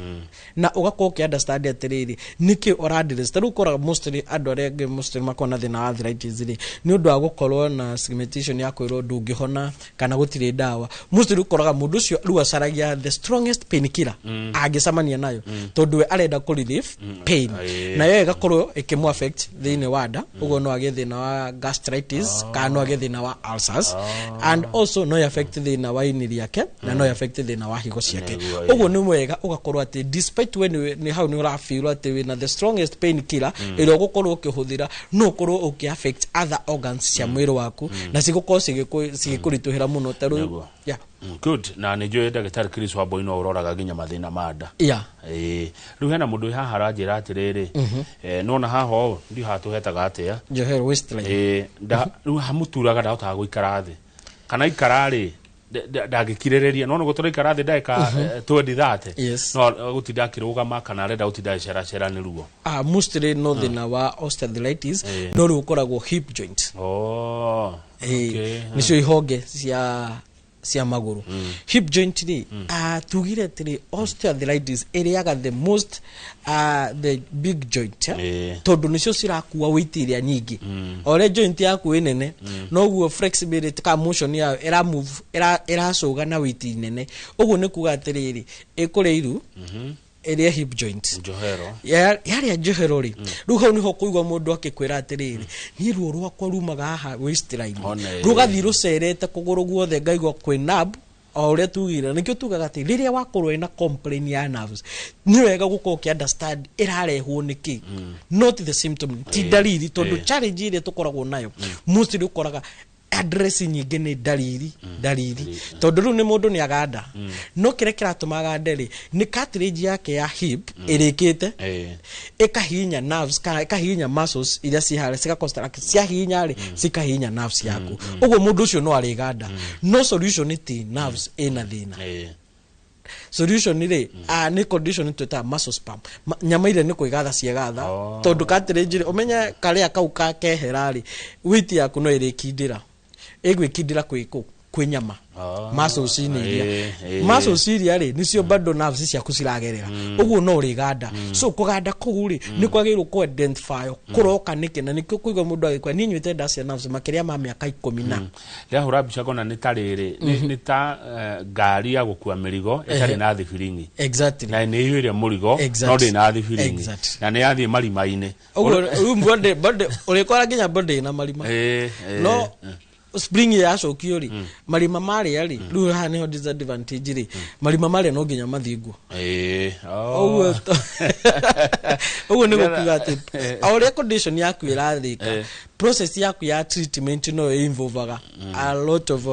na ugakoke understand atiriri niki oradires taru kora mostly adorege mostly makona thina arthritis ri ni undu wa gukorwo na segmentation ya kwiro ndungihona kana gutire dawa mostly ukoraga mundu ucio riu acaragia the strongest painkiller agicamania nayo tondu we arenda ku relieve pain na yo igakorwo ikimu affect thine wada ugo no age thina wa gastritis kana no age thina wa ulcers and also no affect thina wa ini yake na no affect thina wa higo ciake ugo ni mwega ugakorwo ati despite when ni how ni urafeel ati we na the strongest painkiller ilo gukorwo ukihuthira no korwo uki affect other organs cia mwiri waku na cigukorwo cigikurituhira muno taru yeah good na nijo ndagitari Chris Wambui no uroraga ginya mathina mada yeah riu hena mundu haha aranjira atiriri nona haha ndi hatuhetaga atia Johero Westline riu hamuturaga ndahota guikara thi kana ikarari ndagikirereria no gutura ikara thi ndaika 2030 no gutinda kirugama kana renda gutinda cera ni ruo mostly no thina wa osteoarthritis no rukoragwo hip joint okay nicio ihonge cia maguru hip joint ni tugire tiri osteoarthritis iriaga the most the big joint tondu nicio cirakuwa weight iria nyingi ore joint yaku inene no guo flexibility ka motion ya era move era soga na weight nene uguo ni kuga atiriri ikureiru area hip joint Johero yari Johero ri ru hau niho kuigwa mundu akikwira atiriri ni ruo rwakwa rumaga haha waistline rugathi rucerete kuguru guothe ngaigwa kwi nerve ore tugira nikyo tugaga ati riria wakorwo ina complain ya nerves ni wega gukoke understand irarehwo niki not the symptom ti dalili tondu challenge ile tukoragwo nayo mostly ukoraga address nyingi ni dalili tondu ru ni mundu ni aganda no kire kiratumaga nderi ni cartilage yake ya hip irikite ikahinya nerves kana ikahinya muscles iria cihare cikaconstruct ciahinya ri cikahinya nerves yaku uguo mundu ucio no ari ganda no solution ti nerves ina thina solution ni condition to muscle spasm nyama ile ni kuigatha ciegatha tondu cartilage umenya karia kau ka keherari weight yaku no irikindira igwikindira kwinyama muscles iria muscles iria ri nicio bado nerves cia kuciragerera uguo no ri ganda so kuganda kuguri ni kwagirwo ku identify kuroka niki na nikyo kuiga mundu agikwa ni nywite ndacia nerves makiria ma miaka 10 ya hura bica kona ni tariri ni ta ngari ya gukua mirigo itari na thibiringi exactly na ni yire murigo no ndi na thibiringi na ni yathi marima-ine uguo bode urikora ginya bode na marima no spring ya cokio ri marima mari ari ru ha ni disadvantage ri marima mari no ginya mathingu uguo ni gukuga ati aure condition yaku irathika process yaku ya treatment no involvaga a lot of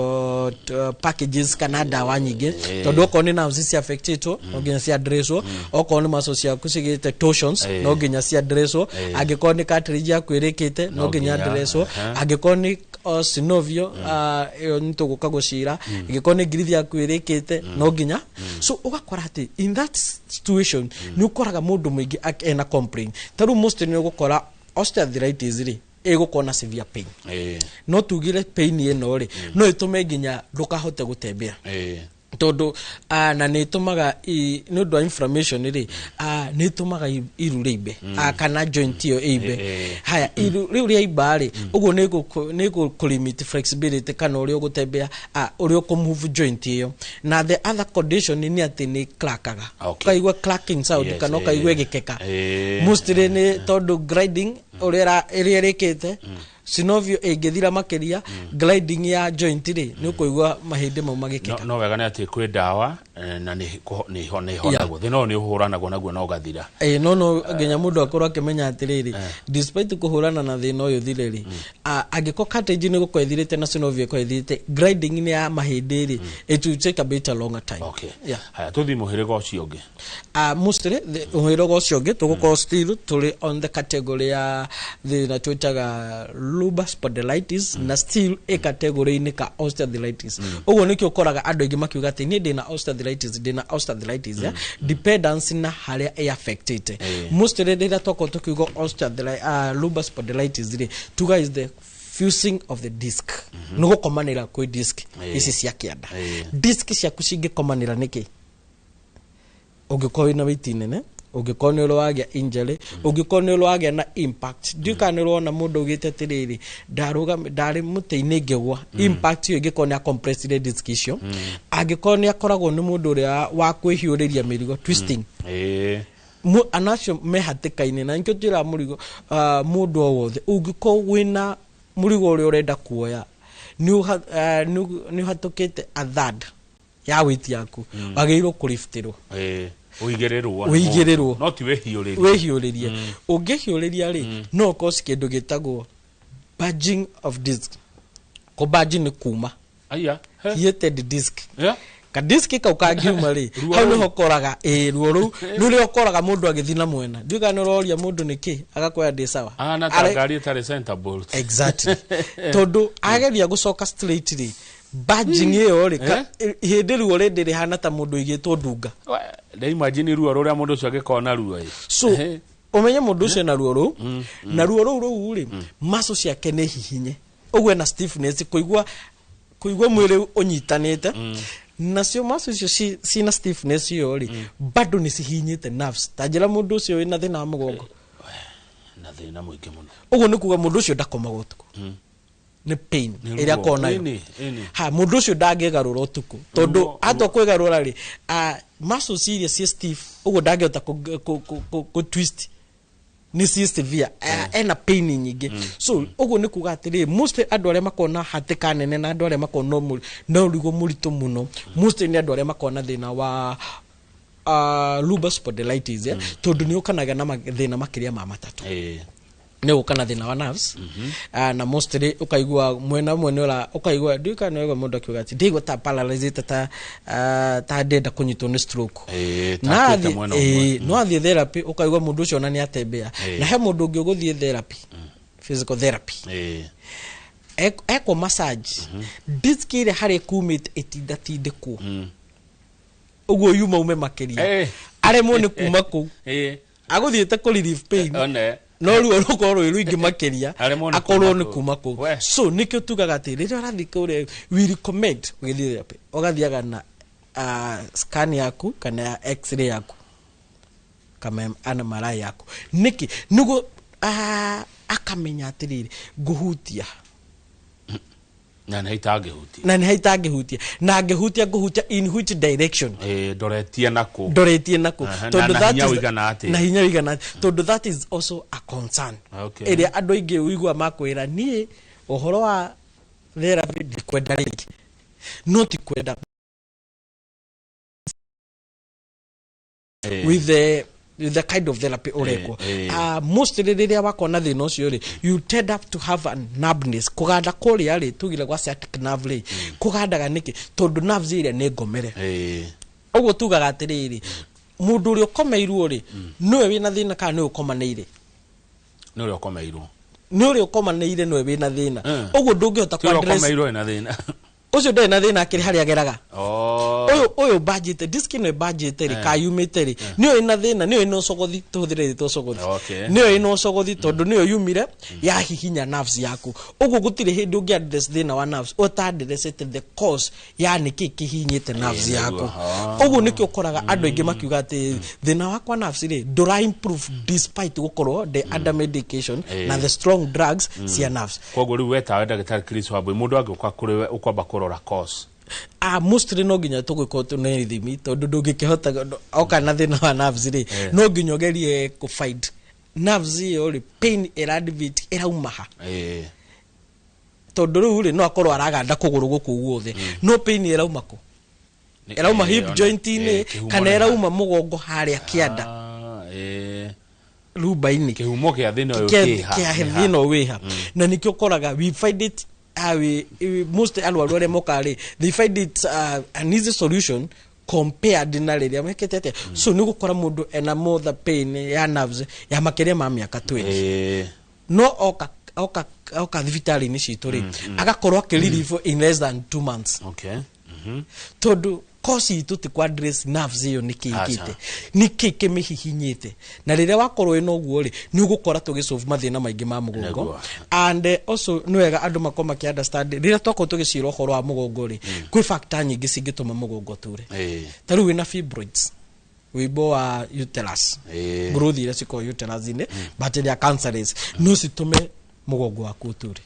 packages kana dawa nyingi tondu okoni na sisi affected no ginya si addresso okoni masocia kusigite torsions no ginya si addresso agikoni cartilage yaku irikite no ginya addresso agikoni synovio nituguka gucira igikoni grithi yaku irikite no ginya so ugakora ati in that situation ni ukoraga mundu mwingi ena complain taru most ni ugukora osteoarthritis ri egukona severe pain no tugire pain eno ri no itume ginya ndukahote gutembea tondu na nitumaga no do inflammation ri nitumaga iru ribe kana joint yo ibe haya iru ri iba ri uguo nego limit flexibility kana uri gutembea uri ukumove joint yo na the other condition ni ati ni crackaga kaigwa cracking sound kana kaigwa gikeka mostly ni tondu grinding uri rikite synovio egethira makeria gliding ya joint ri ni kuigwa mahinde mau magikeka no wega ni ati kwi dawa na ni honagwo thina ni uhuranagwo naguo no gathira no ngenya mundu akorwo akimenya atiriri despite kuhurana na thina uyu thiriri agiko cartilage ni gukwethirite na synovial kwethirite grinding ni ya mahindiri it will take a bit a longer time. Okay, haya tuthi muhirigo ucio ungi mostly muhirigo ucio ungi tugukorwo still tuli on the category ya thina twitaga lupus spondylitis na still a category ni ka osteoarthritis uguo nikio koraga andu aingi makiuga ati ni ndina osteoarthritis dependence na haria e affected most of the talk to kiugo lupus spondylitis ri tuga is the fusing of the disc nugo komanira kwi disc isi cia kianda disc cia kucinge komanira niki ungikoi na weight nene ungikoni urwagia injury ungikoni urwagia na impact ndikanirwo na mundu ugite tiriri ndari muteini ngegwa impact yo ngikoni a compressed disc icio angikoni akoragwo ni mundu ria wa kwihiuriria mirigo twisting anacio mehatikaine na nkyo tira murigo mundu o wothe ungiko wina murigo uri urenda kuoya ni hatukite a third ya weight yaku wageirwo kuriftirwo uigererwo no ti wehiuririe ungihiuriria ri no cause kindu gitagwo bulging of disc ko bulging ni kuma heated disc ka disc ka ukangiuma ri hau ni hokoraga ruo ru nuri hokoraga mundu agithina mwena ndiuga ni roria mundu niki agakoya ndi sawa na tagari tare center bolt exactly tondu ageria gucoka straight ri bulging iyo ri hindi ruo ri ndiri hana ta mundu igitwo ndunga they imagine ruo ruria mundu ucio agikona ruo so umenye mundu ucio na ruo ru na ruo ru ri maso ciake ne hihinye ogwe na stiffness kuigwa mwiri unyitanite nacio maso icio sina stiffness iyo ri bado ni cihinyite nerves tajira mundu ucio ina thina mugongo na thina muingi muno ogwo ni kuga mundu ucio ndakomaga utuku ni pain iria kona mundu ucio ndangegarura utuku tondu hata kwigarura ri muscle serious si stiff ogwo ndangehota ku twist ni si severe ena pain nyingi so ogwo ni kuga atiri most andu aria makona hatika nene na andu aria makona no rigo murito muno most ni andu aria makona thina wa lupus spondylitis tondu ni ukanaga na thina makiria ma matatu ne ukana thina wa nerves na mostly ukaigua mwena ora ukaigua ndikana wega mundu akiuga ati ndigo ta paralyzed ta denda kunyitwo ni stroke na no athie therapy ukaigua mundu ucio na ni atembea na he mundu ungi uguthie therapy physical therapy eko massage disc ile hari kumit etidatindikwo uguo yuma ume makiria aremwo ni kuma ku aguthiete ku relief pain no ruo rukorwo ruingi makiria akorwo ni kuma ku so nikyo tugaga ati riria arathika uri we recommend ugithie therapy ugathiaga na scan yaku kana x-ray yaku kama ana marai yaku niki nugo akamenya atiriri guhutia na ni haitagehutia na gehutia in which direction doretie nako tondu that is na hinya wigana tondu that is also a concern area andu aingi uigwa makwira nie ohoro wa therapy dikwenda ringi not kwenda with the kind of therapy oreko most riria wakona thina ucio ri you tend up to have a numbness kuganda kuria ri tugire gwa sciatic nerve ri kugandaga niki tondu nerves iria ni ngomere ogwo tugaga atiriri mundu uri ukomeirwo ri niwe wina thina kana ni ukomaneire niwe ukomeirwo niwe wina thina ogwo ndungihota kwa address ukomeirwo na thina ucio ndai na thina akiri hari ageraga oyo budget disc no budget ri kayumite ri niyo ina thina niyo ino sogothi tuthire to sogothi niyo ino sogothi tondu niyo yumire ya hihinya nerves yaku ugu gutire hindi ungi address thina wa nerves address the cause yani kihinyite nerves yaku ugu nikyo ukoraga andu aingi makiuga ati thina wakwa nerves ri ndura improve despite gukorwo the under medication na the strong drugs cia nerves koguo riu weta ndagitari Chris Wambui mundu agioka kuriwe ukwamba kurora cause mostly no ginya tugiko tune thimi tondu ndungikihota oka na thina wa nerves ri no ginya ogerie ku find nerves yo ri pain eradicate iraumaha tondu ru ri no akorwo araganda kuguru guku guothe no pain iraumako erauma hip joint ini kana erauma mugongo haria kianda ruba-ini kihumo kia thina uyu kia thina wiha na nikio koraga we find it most alwaru aria mokari they find it an easy solution compared na riria meketete so ni gukora mundu ena more the pain ya nerves ya makeria ma miaka 20 no oka thibitari ni citu ri agakorwo akirelieve in less than 2 months tondu kosi tuti kwa address nerves iyo nikikite nikike mihihinyite na riria wakorwo ino guo ri ni ugukora tugisolve mathina maingi ma mugongo and also no wega andu makoma ki understand riria twako tugicira uhoro wa mugongo ri kwi factor nyingi cingituma mugongo ture taru wina fibroids wibo wa uterus growth ira ciko uterus ine but they are cancerous no situme mugongo waku ture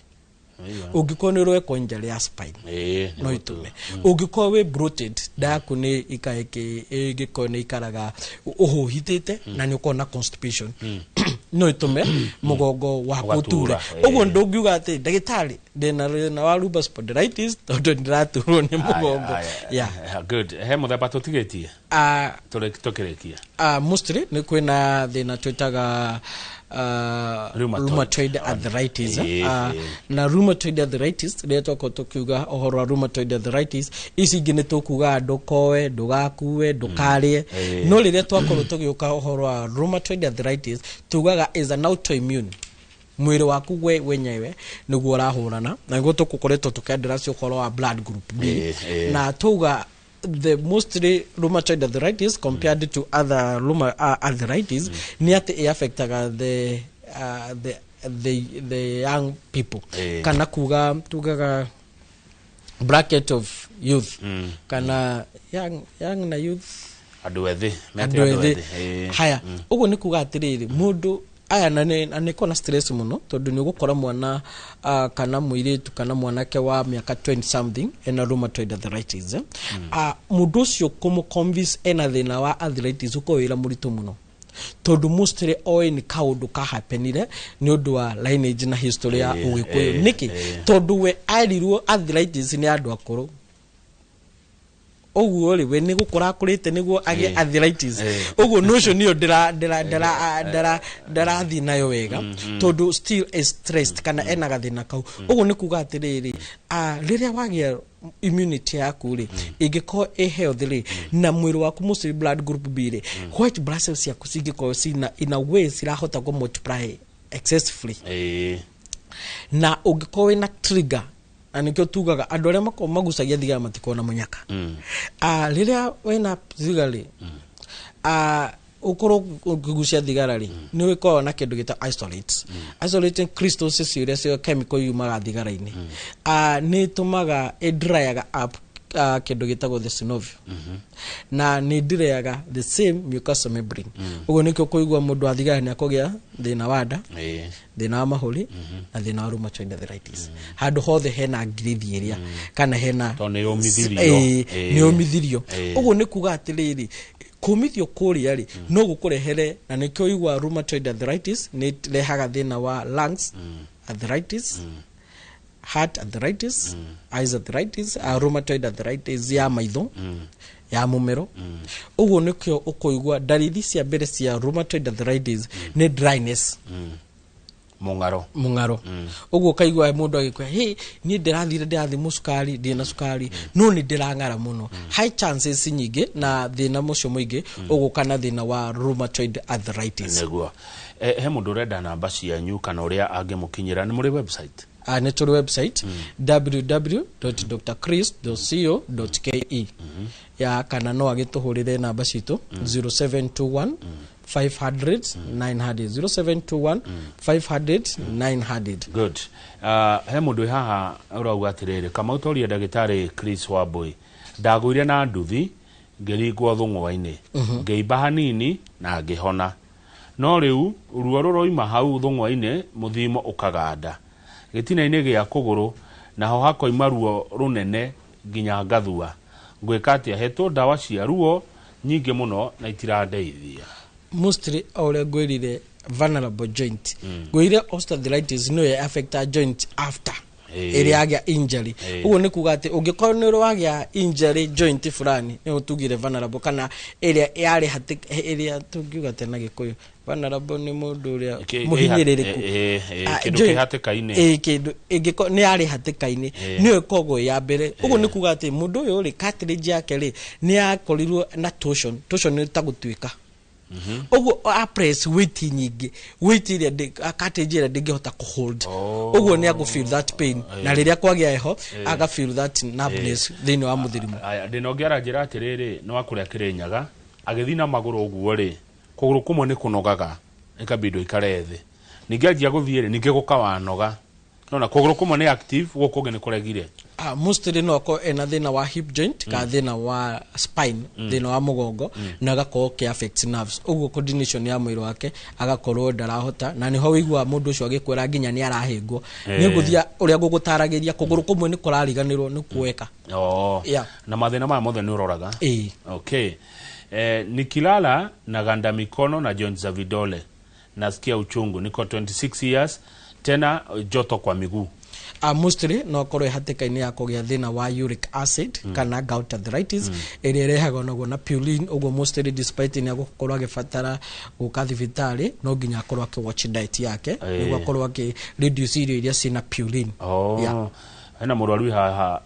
ugikonirwe konjali ya spine no itume ugiko we bloated daku ni ikaeke igikone ikaraga uhuhitete na ni ukona constipation no itume mugongo wa kutura ugo ndogiuga ati ndagitari ndena wa lupus spondylitis tondu ndiraturwo ni mugongo good he muthemba tutigetie tukirekia mostly ni kwina thina twitaga rheumatoid arthritis na rheumatoid arthritis leto kotokuga ohoro wa rheumatoid arthritis isi gine tokuga ndukoe ndugakue ndukarie no rire twakoro tugiuka ohoro wa rheumatoid arthritis tugaga is an autoimmune mwiri waku we wenyewe niguo rahurana na niguo tukukoretwo tukendera cio ohoro wa blood group B na tuga the mostly rheumatoid arthritis compared to other arthritis ni ati affectaga the young people kana kuga tugaga bracket of youth kana young na youth aduethi haya ugo ni kuga atiriri mundu aya na kona stress muno tondu ni gukora mwana kana muiritu kana mwanake wa miaka 20 something ena rheumatoid arthritis mundu cio kumu convince ena thina wa arthritis uko wira muritu muno tondu mostly ni kaundu ka happenire ni undu wa lineage na history ya ugikuyu niki tondu we airirwo arthritis ni andu akuru oguo ri we ni gukora kurite niguo age arthritis oguo notion niyo dara thi nayo wega tondu still is stressed kana ena gathina kau oguo ni kuga atiriri riria wagia immunity yaku ri igiko healthy ri na mwiri waku mostly blood group B ri white blood cells yaku cingiko cina in a way cirahota go multiply excessively na ugiko wina trigger anikyo tugaga andu aria magucagia thigara matikona munyaka riria wena thigari ukoro kugucia thigara ri ni wiko na kindu gita isolating crystals ciria cio chemical yumaga thigara-ini ni tumaga dryaga up kindu gitagwo the synovium na ni dryaga the same mucous membrane ugo nikyo kuigwa mundu athigara ni akogia thina wa nda thina wa mahuri na thina wa rheumatoid arthritis handu hothe hena ngirithi iria kana hena ni umithirio ugo ni kuga atiriri kumithio kuria ri no gukurehere na nikyo igwa rheumatoid arthritis ni rehaga thina wa lungs arthritis heart arthritis eyes arthritis rheumatoid arthritis ya maitho ya mumero ugo nikyo ukoigwa dalili cia mbere cia rheumatoid arthritis ni dryness mungaro ugo kaigwa mundu agikwa ni ndirathi musukari ndina sukari no ni ndirangara muno high chances nyingi na thina mucio muingi ugo kana thina wa rheumatoid arthritis neguo he mundu renda namba cianyu kana uria angimukinyira ni muri website ni turi website www.drchris.co.ke ya kana no agituhurire namba citu 0721 500 900 0721 500 900 good he mundu haha urauga atiriri kama utoria ndagitari Chris Wambui ndagwire na nduthi ngeringwo thungwa-ini ngeimba hanini na ngihona no riu ruo ruroima hau thungwa-ini muthimo ukaganda gitina-ini gia kuguru naho hakoima ruo runene nginya ngathua ngwika atia hetwo dawa cia ruo nyingi muno na itirandeithia mostly all gwirire vulnerable joint gwire osteoarthritis no affect a joint after ĩrĩa yagĩa injury ũguo nĩ kuga atĩ ũngĩkorwo nĩ wagĩa injury joint fulani nĩ ũtugire vulnerable kana ĩrĩa yarĩ ĩrĩa tungiuga tena Gĩkũyũ vulnerable nĩ mũndũ ũrĩa mũhinyĩrĩrĩku kĩndũ kĩhatĩka-inĩ kĩndũ ĩngĩkorwo nĩ yarĩ hatĩka-inĩ nĩyo ĩkoragwo ya mbere ũguo nĩ kuga atĩ mũndũ ũyũ rĩ cartilage yake rĩ nĩ yakorirwo na torsion nĩ ta gũtuĩka uguo a press weight nyingi weight ile cartilage ile ndingehota ku hold uguo ni aku feel that pain na riria kwagia heho aga feel that numbness thini wa muthirimu ndinongiara njira atiriri no akuria kirinyaga agithina maguru uguo ri kuguru kumwe ni kunogaga ikabindo ikare thi ningeanjia guthie ri ninge gukawanoga nona kuguru kumwe ni active gukunge ni kuregire mostly no ko ena thina wa hip joint ka thina wa spine thina wa mugongo na gako ke affect nerves uguo coordination ya mwiri wake agakorwo ndarahota na niho wigua mundu ucio agikwira nginya ni arahingwo ni guthia uria gugutaragiria kuguru kumwe ni kurariganirwo ni kuweka na mathina ma mothe ni uroraga okay nikilala na ganda mikono na joint za vidole nasikia uchungu niko 26 years tena joto kwa miguu mostly no korwe hatĩka-inĩ ya kũgĩa thĩna wa uric acid kana gout arthritis ĩrĩa ĩrehagwo naguo na purine uguo mostly despite nĩ agũkorwo agĩbatara gũka thibitarĩ no nginya akorwo akĩwatch diet yake nĩguo akorwo akĩ-reduce irio iria ciĩna purine hena mũrwaru haha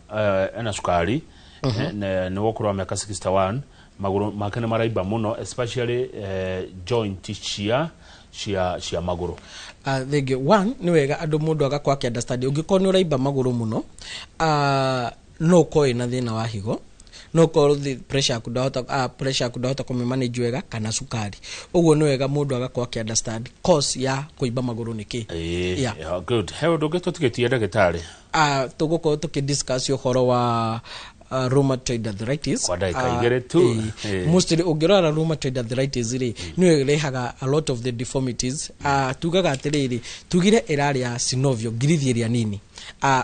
ena cukari nĩ gũkorwo mĩaka 61 magũrũ make nĩ maraimba mũno especially joint cia magũrũ thenge one ni wega andu mundu agakwa aki understand ungikora ni uraimba maguru muno no ko ina thina wa higo no ko the pressure kudahota kumanage wega kana sukari uguo ni wega mundu agakwa aki understand cause ya kuimba maguru niki good hewe ndugeto tugetie ndagitari tugukorwo tukidiscuss uhoro wa rheumatoid arthritis kwa daika igere tu mostly ungirora rheumatoid arthritis ri ni rehaga a lot of the deformities tugaga atiriri tugire irari ya synovial ngirithi area nini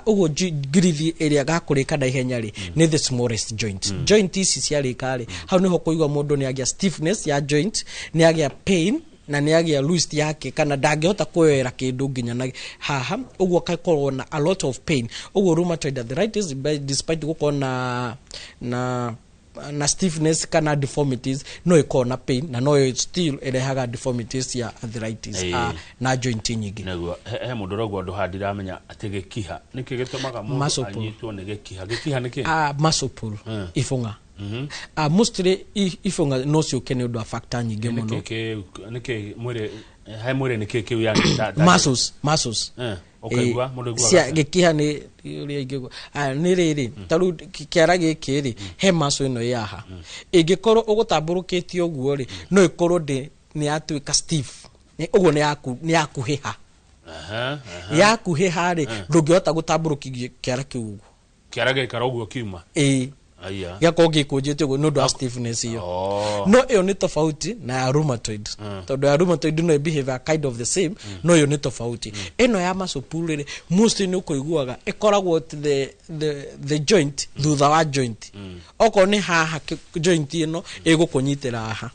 ugo ngirithi area gakurika na ihenya ri ni the smallest joint joint ici ciarika ri hau niho kuigwa mundu ni agia stiffness ya joint ni agia pain na ni agia loose yake kana ndangihota kuyoera kindu nginya na haha uguo kakorwo na a lot of pain uguo rheumatoid arthritis despite gukorwo na stiffness kana deformities no iko na pain na no still irehaga deformities ya arthritis na joint nyingi naguo mundu rogwo andu handiramenya ati gikiha niki gitumaga mundu anyitwo ni gikiha niki muscle pull ifunga mostly ifunga no ciuke ni undu wa factor nyingi muno niki mwire niki kiu yani muscles okaigwa mundu igwa cia gikiha ni uria ingigwa ni riri taru kiara giki ri he muscle ino yaha ingikorwo ugutamburukitio guo ri no ikorwo ni atuika stiff uguo ni yakuhiha yakuhiha ri ndungihota gutamburukia kiara kiu kiara gikara uguo kiuma ya kogi kujete go no do stiffness hiyo no yo ni tofauti na rheumatoid todo ya rheumatoid no behave kind of the same no yo ni tofauti eno ya masopulire mostly no koiguaga ekoragwo the joint thutha wa joint oko ni haha joint ino egukunyitira haha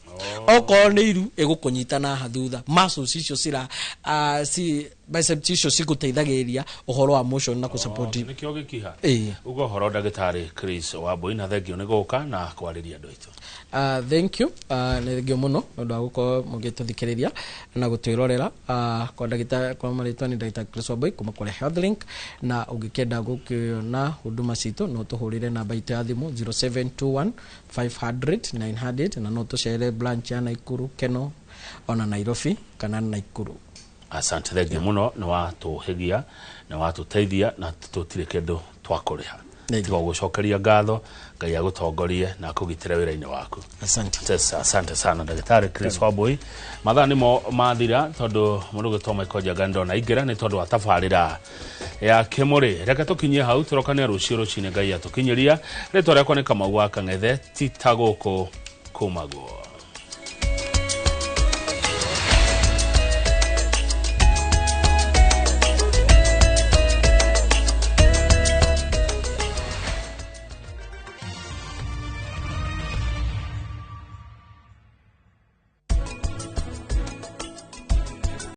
oko ni iru egukunyita na ha thutha muscles icio cira biceps icio ciguteithagiria uhoro wa motion na kusupport nikio gikiha ugo horo ndagitari Chris Wambui na thengio ni guka na kwariria andu aitu thank you ni thengio muno ndu aguko mugituthikiriria na gutwirorera kwa ndagitari kwa maritwa ni ndagitari Chris Wambui kuma kwa HealthLink na ungikenda gukiona huduma citu no tuhurire namba itu ya thimu 0721 500 900 na no tuchere branch ya Naikuru Keno ona Nairobi kana Naikuru. Asante thengio muno ni watuhigia na watuteithia na tutire kindu twakuriha tiga gucokeria ngatho Ngai agutongorie na kugitira wira-ini waku. Asante sana ndagitari Chris Wambui. Mathaa nimo mathira tondu mundu gitoma ikoja gando na igira ni tondu wa tafarira ya Kemuri. Reka tukinyie hau turokane rucio rucine Ngai atukinyiria ritwa riakwa ni Kamau wa Kang'ethe titaguku kumagwo.